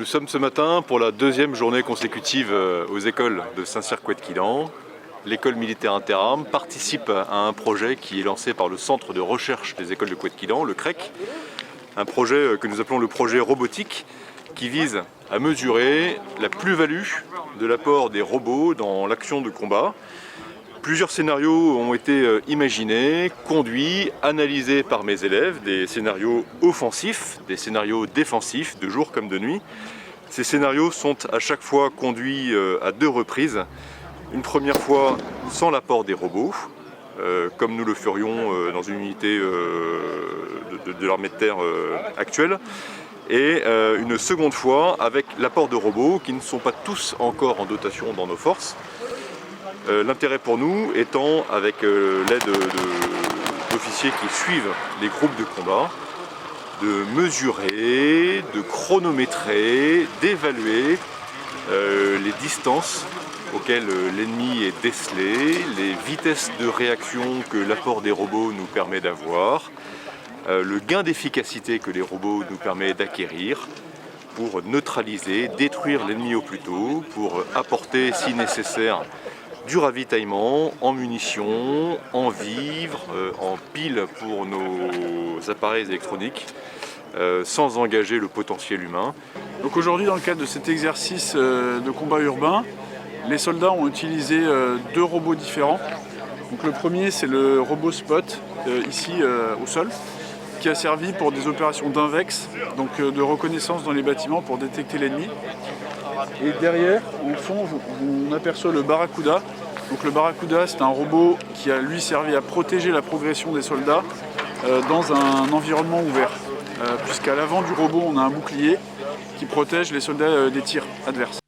sommes ce matin pour la deuxième journée consécutive aux écoles de Saint-Cyr-Couët-Quillan. L'école militaire interarmes participe à un projet qui est lancé par le centre de recherche des écoles de Couët-Quillan, le CREC. Un projet que nous appelons le projet robotique qui vise à mesurer la plus-value de l'apport des robots dans l'action de combat. Plusieurs scénarios ont été imaginés, conduits, analysés par mes élèves, des scénarios offensifs, des scénarios défensifs, de jour comme de nuit. Ces scénarios sont à chaque fois conduits à 2 reprises. Une première fois sans l'apport des robots, comme nous le ferions dans une unité de l'armée de terre actuelle. Et une seconde fois avec l'apport de robots qui ne sont pas tous encore en dotation dans nos forces. L'intérêt pour nous étant, avec l'aide d'officiers qui suivent les groupes de combat, de mesurer, de chronométrer, d'évaluer les distances auxquelles l'ennemi est décelé, les vitesses de réaction que l'apport des robots nous permet d'avoir, le gain d'efficacité que les robots nous permettent d'acquérir pour neutraliser, détruire l'ennemi au plus tôt, pour apporter si nécessaire du ravitaillement en munitions, en vivres, en piles pour nos appareils électroniques, sans engager le potentiel humain. Donc aujourd'hui, dans le cadre de cet exercice de combat urbain, les soldats ont utilisé 2 robots différents. Donc le premier, c'est le robot Spot, ici au sol, qui a servi pour des opérations d'invex, donc de reconnaissance dans les bâtiments pour détecter l'ennemi. Et derrière, au fond, on aperçoit le Barracuda. Donc le Barracuda, c'est un robot qui a lui servi à protéger la progression des soldats dans un environnement ouvert. Puisqu'à l'avant du robot, on a un bouclier qui protège les soldats des tirs adverses.